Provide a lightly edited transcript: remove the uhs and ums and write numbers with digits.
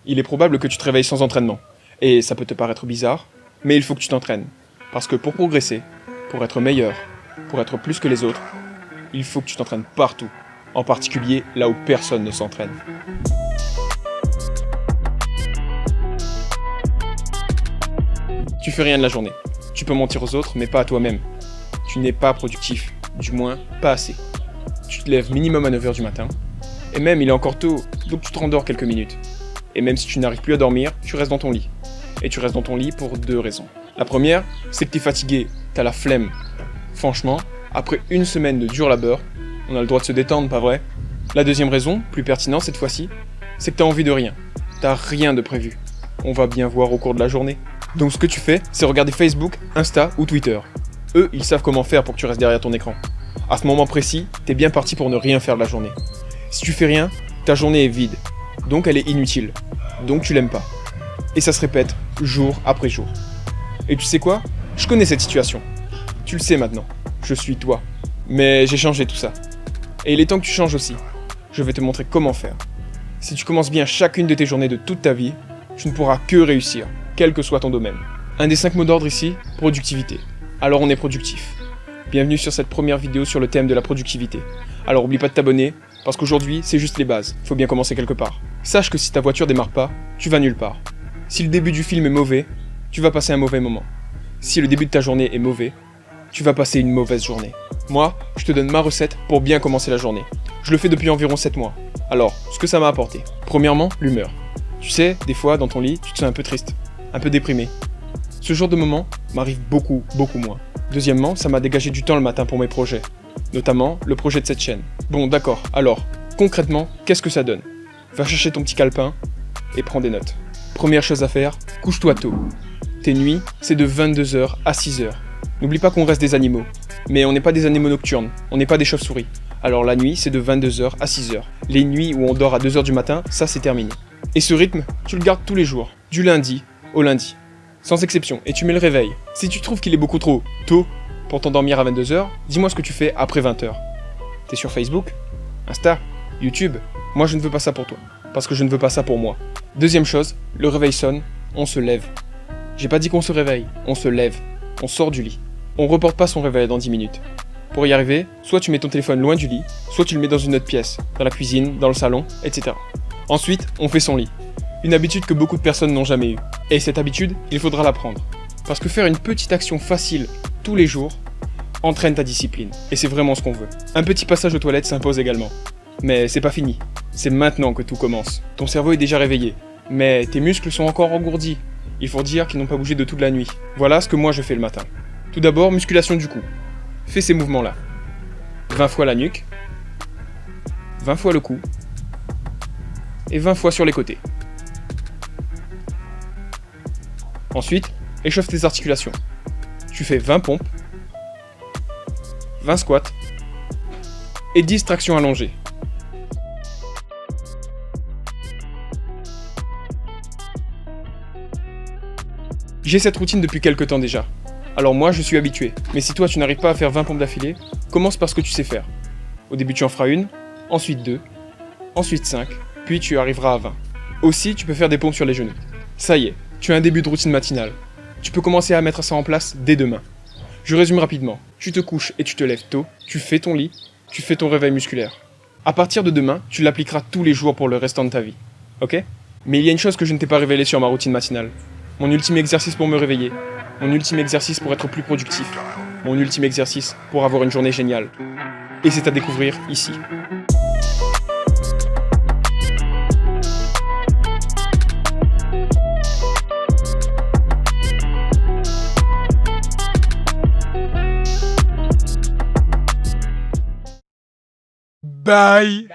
il est probable que tu te réveilles sans entraînement. Et ça peut te paraître bizarre, mais il faut que tu t'entraînes. Parce que pour progresser, pour être meilleur, pour être plus que les autres, il faut que tu t'entraînes partout. En particulier là où personne ne s'entraîne. Tu fais rien de la journée. Tu peux mentir aux autres, mais pas à toi-même. Tu n'es pas productif, du moins pas assez. Tu te lèves minimum à 9h du matin, et même il est encore tôt, donc tu te rendors quelques minutes. Et même si tu n'arrives plus à dormir, tu restes dans ton lit. Et tu restes dans ton lit pour 2 raisons. La première, c'est que t'es fatigué, t'as la flemme. Franchement, après une semaine de dur labeur, on a le droit de se détendre, pas vrai? La deuxième raison, plus pertinente cette fois-ci, c'est que t'as envie de rien. T'as rien de prévu. On va bien voir au cours de la journée. Donc ce que tu fais, c'est regarder Facebook, Insta ou Twitter. Eux, ils savent comment faire pour que tu restes derrière ton écran. À ce moment précis, t'es bien parti pour ne rien faire de la journée. Si tu fais rien, ta journée est vide. Donc elle est inutile. Donc tu l'aimes pas. Et ça se répète jour après jour. Et tu sais quoi? Je connais cette situation. Tu le sais maintenant. Je suis toi. Mais j'ai changé tout ça. Et il est temps que tu changes aussi. Je vais te montrer comment faire. Si tu commences bien chacune de tes journées de toute ta vie, tu ne pourras que réussir, quel que soit ton domaine. Un des 5 mots d'ordre ici, productivité. Alors on est productif. Bienvenue sur cette première vidéo sur le thème de la productivité. Alors oublie pas de t'abonner, parce qu'aujourd'hui c'est juste les bases, faut bien commencer quelque part. Sache que si ta voiture démarre pas, tu vas nulle part. Si le début du film est mauvais, tu vas passer un mauvais moment. Si le début de ta journée est mauvais, tu vas passer une mauvaise journée. Moi, je te donne ma recette pour bien commencer la journée. Je le fais depuis environ 7 mois. Alors, ce que ça m'a apporté. Premièrement, l'humeur. Tu sais, des fois, dans ton lit, tu te sens un peu triste, un peu déprimé. Ce genre de moment m'arrive beaucoup moins. Deuxièmement, ça m'a dégagé du temps le matin pour mes projets. Notamment, le projet de cette chaîne. Bon, d'accord, alors, concrètement, qu'est-ce que ça donne? Va chercher ton petit calepin et prends des notes. Première chose à faire, couche-toi tôt. Tes nuits, c'est de 22h à 6h. N'oublie pas qu'on reste des animaux. Mais on n'est pas des animaux nocturnes, on n'est pas des chauves-souris. Alors la nuit, c'est de 22h à 6h. Les nuits où on dort à 2h du matin, ça c'est terminé. Et ce rythme, tu le gardes tous les jours, du lundi au lundi. Sans exception, et tu mets le réveil. Si tu trouves qu'il est beaucoup trop tôt pour t'endormir à 22h, dis-moi ce que tu fais après 20h. T'es sur Facebook? Insta? YouTube? Moi je ne veux pas ça pour toi, parce que je ne veux pas ça pour moi. Deuxième chose, le réveil sonne, on se lève. J'ai pas dit qu'on se réveille, on se lève. On sort du lit. On reporte pas son réveil dans 10 minutes. Pour y arriver, soit tu mets ton téléphone loin du lit, soit tu le mets dans une autre pièce, dans la cuisine, dans le salon, etc. Ensuite, on fait son lit. Une habitude que beaucoup de personnes n'ont jamais eue. Et cette habitude, il faudra l'apprendre. Parce que faire une petite action facile tous les jours entraîne ta discipline. Et c'est vraiment ce qu'on veut. Un petit passage aux toilettes s'impose également. Mais c'est pas fini. C'est maintenant que tout commence. Ton cerveau est déjà réveillé. Mais tes muscles sont encore engourdis. Il faut dire qu'ils n'ont pas bougé de toute la nuit. Voilà ce que moi je fais le matin. Tout d'abord, musculation du cou. Fais ces mouvements-là. 20 fois la nuque, 20 fois le cou, et 20 fois sur les côtés. Ensuite, échauffe tes articulations. Tu fais 20 pompes, 20 squats, et 10 tractions allongées. J'ai cette routine depuis quelques temps déjà. Alors moi je suis habitué, mais si toi tu n'arrives pas à faire 20 pompes d'affilée, commence par ce que tu sais faire. Au début tu en feras une, ensuite 2, ensuite 5, puis tu arriveras à 20. Aussi tu peux faire des pompes sur les genoux. Ça y est, tu as un début de routine matinale. Tu peux commencer à mettre ça en place dès demain. Je résume rapidement, tu te couches et tu te lèves tôt, tu fais ton lit, tu fais ton réveil musculaire. À partir de demain, tu l'appliqueras tous les jours pour le restant de ta vie. Ok? Mais il y a une chose que je ne t'ai pas révélée sur ma routine matinale. Mon ultime exercice pour me réveiller. Mon ultime exercice pour être plus productif. Mon ultime exercice pour avoir une journée géniale. Et c'est à découvrir ici. Bye!